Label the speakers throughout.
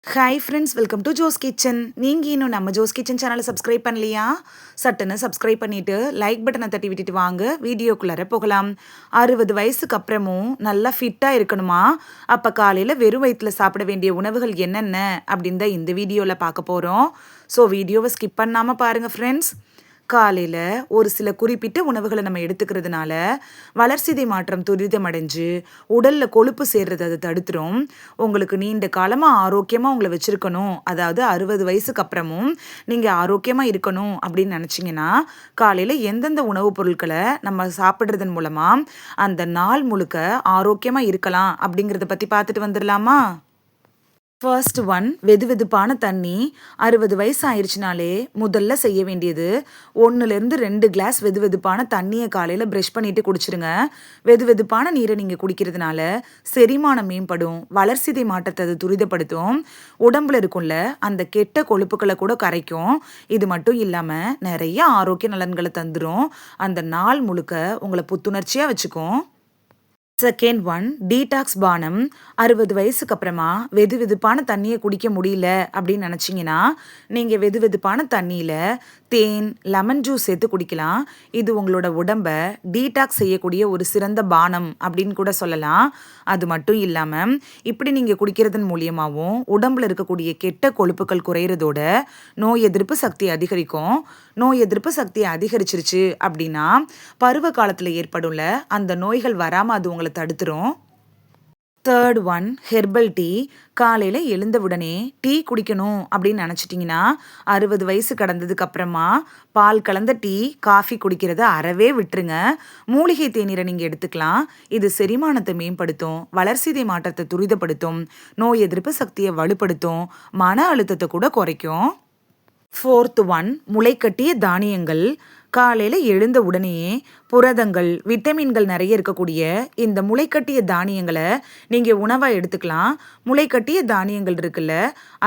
Speaker 1: Hi friends, welcome to Jo's kitchen. நீங்கள் இன்னும் நம்ம ஜோஸ் கிச்சன் சேனலை சப்ஸ்கிரைப் பண்ணலையா? சட்டுன்னு சப்ஸ்கிரைப் பண்ணிவிட்டு லைக் பட்டனை தட்டி விட்டுட்டு வாங்க வீடியோக்குள்ளார போகலாம். 60 வயசுக்கு அப்புறமும் நல்லா ஃபிட்டாக இருக்கணுமா? அப்போ காலையில் வெறும் வயிற்றில் சாப்பிட வேண்டிய உணவுகள் என்னென்ன அப்படின்னு தான் இந்த வீடியோவில் பார்க்க போகிறோம். ஸோ வீடியோவை ஸ்கிப் பண்ணாமல் பாருங்கள் ஃப்ரெண்ட்ஸ். காலையில் ஒரு சில குறிப்பிட்ட உணவுகளை நம்ம எடுத்துக்கிறதுனால வளர்சிதை மாற்றம் துரிதமடைஞ்சு உடலில் கொழுப்பு சேர்றது அதை தடுத்துரும். உங்களுக்கு நீண்ட காலமாக ஆரோக்கியமாக உங்களை வச்சுருக்கணும், அதாவது 60 வயசுக்கு அப்புறமும் நீங்கள் ஆரோக்கியமாக இருக்கணும் அப்படின்னு நினச்சிங்கன்னா காலையில் எந்தெந்த உணவுப் பொருட்களை நம்ம சாப்பிட்றதன் மூலமாக அந்த நாள் முழுக்க ஆரோக்கியமாக இருக்கலாம் அப்படிங்கிறத பற்றி பார்த்துட்டு வந்துடலாமா? ஃபர்ஸ்ட் ஒன், வெதுவெதுப்பான தண்ணி. 60 வயசு ஆயிடுச்சுனாலே முதல்ல செய்ய வேண்டியது 1லேருந்து 2 கிளாஸ் வெதுவெதுப்பான தண்ணியை காலையில் ப்ரஷ் பண்ணிட்டு குடிச்சிருங்க. வெதுவெதுப்பான நீரை நீங்கள் குடிக்கிறதுனால செரிமானம் மேம்படும், வளர்சிதை மாற்றத்தை அது துரிதப்படுத்தும், உடம்புல இருக்கும்ல அந்த கெட்ட கொழுப்புக்களை கூட கரைக்கும். இது மட்டும் இல்லாமல் நிறைய ஆரோக்கிய நலன்களை தந்துடும். அந்த நாள் முழுக்க உங்களை புத்துணர்ச்சியாக வச்சுக்கும். செகண்ட் ஒன், டீடாக்ஸ் பானம். 60 வயசுக்கு அப்புறமா வெதுவெதுப்பான தண்ணியை குடிக்க முடியல அப்படின்னு நினச்சிங்கன்னா நீங்கள் வெதுவெதுப்பான தண்ணியில் தேன், லெமன் ஜூஸ் சேர்த்து குடிக்கலாம். இது உங்களோட உடம்பை டீடாக்ஸ் செய்யக்கூடிய ஒரு சிறந்த பானம் அப்படின்னு கூட சொல்லலாம். அது மட்டும் இல்லாமல் இப்படி நீங்கள் குடிக்கிறதன் மூலியமாகவும் உடம்புல இருக்கக்கூடிய கெட்ட கொழுப்புகள் குறையிறதோட நோய் எதிர்ப்பு சக்தி அதிகரிக்கும். நோய் எதிர்ப்பு சக்தியை அதிகரிச்சிருச்சு அப்படின்னா பருவ காலத்தில் ஏற்படும்ல அந்த நோய்கள் வராமல் அது உங்களை தடுத்துரும். Third one, herbal tea. காலையில் எழுந்த உடனே டீ குடிக்கணும் அப்படின்னு நினச்சிட்டிங்கன்னா 60 வயசு கடந்ததுக்கு அப்புறமா பால் கலந்த டீ, காஃபி குடிக்கிறத அறவே விட்டுருங்க. மூலிகை தேநீரை நீங்கள் எடுத்துக்கலாம். இது செரிமானத்தை மேம்படுத்தும், வளர்சிதை மாற்றத்தை துரிதப்படுத்தும், நோய் எதிர்ப்பு சக்தியை வலுப்படுத்தும், மன அழுத்தத்தை கூட குறைக்கும். ஃபோர்த் ஒன், முளைக்கட்டிய தானியங்கள். காலையில் எழுந்த உடனேயே புரதங்கள், விட்டமின்கள் நிறைய இருக்கக்கூடிய இந்த முளைக்கட்டிய தானியங்களை நீங்கள் உணவாக எடுத்துக்கலாம். முளைக்கட்டிய தானியங்கள் இருக்குல்ல,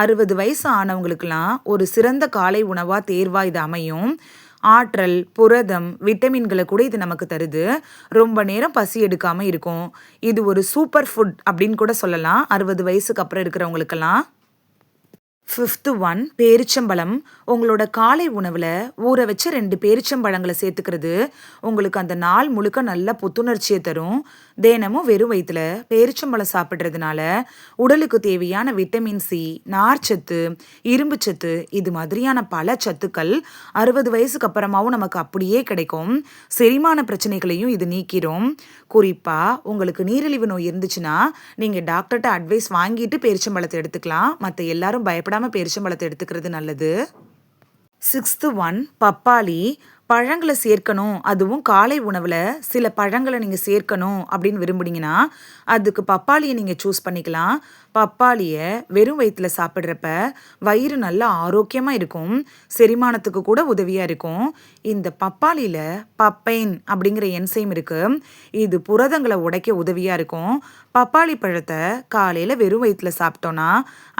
Speaker 1: 60 வயசு ஆனவங்களுக்கெல்லாம் ஒரு சிறந்த காலை உணவாக தேர்வாக இது அமையும். ஆற்றல், புரதம், விட்டமின்களை கூட இது நமக்கு தருது. ரொம்ப நேரம் பசி எடுக்காமல் இருக்கும். இது ஒரு சூப்பர் ஃபுட் அப்படின்னு கூட சொல்லலாம் 60 வயசுக்கு அப்புறம் இருக்கிறவங்களுக்கெல்லாம். ஃபிஃப்த்து ஒன், பேரிச்சம்பழம். உங்களோட காலை உணவில் ஊற வச்ச 2 பேரிச்சம்பழங்களை சேர்த்துக்கிறது உங்களுக்கு அந்த நாள் முழுக்க நல்ல புத்துணர்ச்சியை தரும். தினமும் வெறும் வயிற்றுல பேரிச்சம்பழம் சாப்பிட்றதுனால உடலுக்கு தேவையான விட்டமின் சி, நார்ச்சத்து, இரும்புச்சத்து இது மாதிரியான பல சத்துக்கள் 60 வயசுக்கு அப்புறமாவும் நமக்கு அப்படியே கிடைக்கும். செரிமான பிரச்சனைகளையும் இது நீக்கிரும். குறிப்பாக உங்களுக்கு நீரிழிவு நோய் இருந்துச்சுன்னா நீங்கள் டாக்டர்கிட்ட அட்வைஸ் வாங்கிட்டு பேரிச்சம்பழத்தை எடுத்துக்கலாம். மற்ற எல்லாரும் பயப்படாமல் பேரிச்சம்பழத்தை எடுத்துக்கிறது நல்லது. சிக்ஸ்த்து ஒன், பப்பாளி. பழங்களை சேர்க்கணும், அதுவும் காலை உணவில் சில பழங்களை நீங்கள் சேர்க்கணும் அப்படின்னு விரும்புனீங்கன்னா அதுக்கு பப்பாளியை நீங்கள் சூஸ் பண்ணிக்கலாம். பப்பாளியை வெறும் வயிற்றில் சாப்பிட்றப்ப வயிறு நல்லா ஆரோக்கியமாக இருக்கும், செரிமானத்துக்கு கூட உதவியாக இருக்கும். இந்த பப்பாளியில் பப்பைன் அப்படிங்கிற என்சைம் இருக்குது. இது புரதங்களை உடைக்க உதவியாக இருக்கும். பப்பாளி பழத்தை காலையில் வெறும் வயிற்றில் சாப்பிட்டோன்னா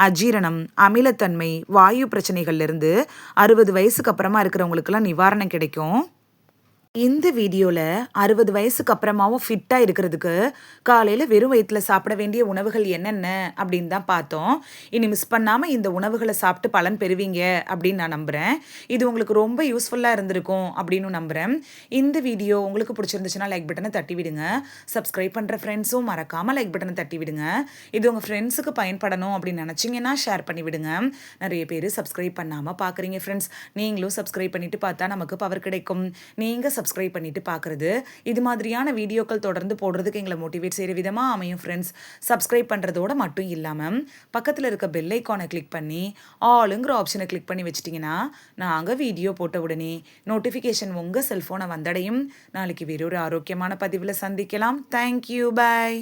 Speaker 1: அஜீரணம், அமிலத்தன்மை, வாயு பிரச்சனைகள்லேருந்து 60 வயசுக்கு அப்புறமா இருக்கிறவங்களுக்கெல்லாம் நிவாரணம் கிடைக்கும். இந்த வீடியோவில் 60 வயசுக்கு அப்புறமாவும் ஃபிட்டாக இருக்கிறதுக்கு காலையில் வெறும் வயிற்றில் சாப்பிட வேண்டிய உணவுகள் என்னென்ன அப்படின்னு தான் பார்த்தோம். இனி மிஸ் பண்ணாமல் இந்த உணவுகளை சாப்பிட்டு பலன் பெறுவீங்க அப்படின்னு நான் நம்புகிறேன். இது உங்களுக்கு ரொம்ப யூஸ்ஃபுல்லாக இருந்திருக்கும் அப்படின்னு நம்புகிறேன். இந்த வீடியோ உங்களுக்கு பிடிச்சிருந்துச்சுன்னா லைக் பட்டனை தட்டி விடுங்க. சப்ஸ்கிரைப் பண்ணுற ஃப்ரெண்ட்ஸும் மறக்காமல் லைக் பட்டனை தட்டி விடுங்க. இது உங்கள் ஃப்ரெண்ட்ஸுக்கு பயன்படணும் அப்படின்னு நினச்சிங்கன்னா ஷேர் பண்ணி விடுங்க. நிறைய பேர் சப்ஸ்கிரைப் பண்ணாமல் பார்க்குறீங்க ஃப்ரெண்ட்ஸ். நீங்களும் சப்ஸ்கிரைப் பண்ணிவிட்டு பார்த்தா நமக்கு பவர் கிடைக்கும். நீங்கள் சப்ஸ்கிரைப் பண்ணிட்டு பார்க்குறது இது மாதிரியான வீடியோக்கள் தொடர்ந்து போடுறதுக்கு எங்களை மோட்டிவேட் செய்கிற விதமாக அமையும் ஃப்ரெண்ட்ஸ். சப்ஸ்கிரைப் பண்ணுறதோட மட்டும் இல்லாமல் பக்கத்தில் இருக்க பெல் ஐக்கானை கிளிக் பண்ணி ஆளுங்கிற ஆப்ஷனை கிளிக் பண்ணி வச்சிட்டிங்கன்னா நாங்கள் வீடியோ போட்ட உடனே நோட்டிஃபிகேஷன் உங்கள் செல்ஃபோனை வந்தடையும். நாளைக்கு வேறொரு ஆரோக்கியமான பதிவில் சந்திக்கலாம். தேங்க்யூ, பாய்.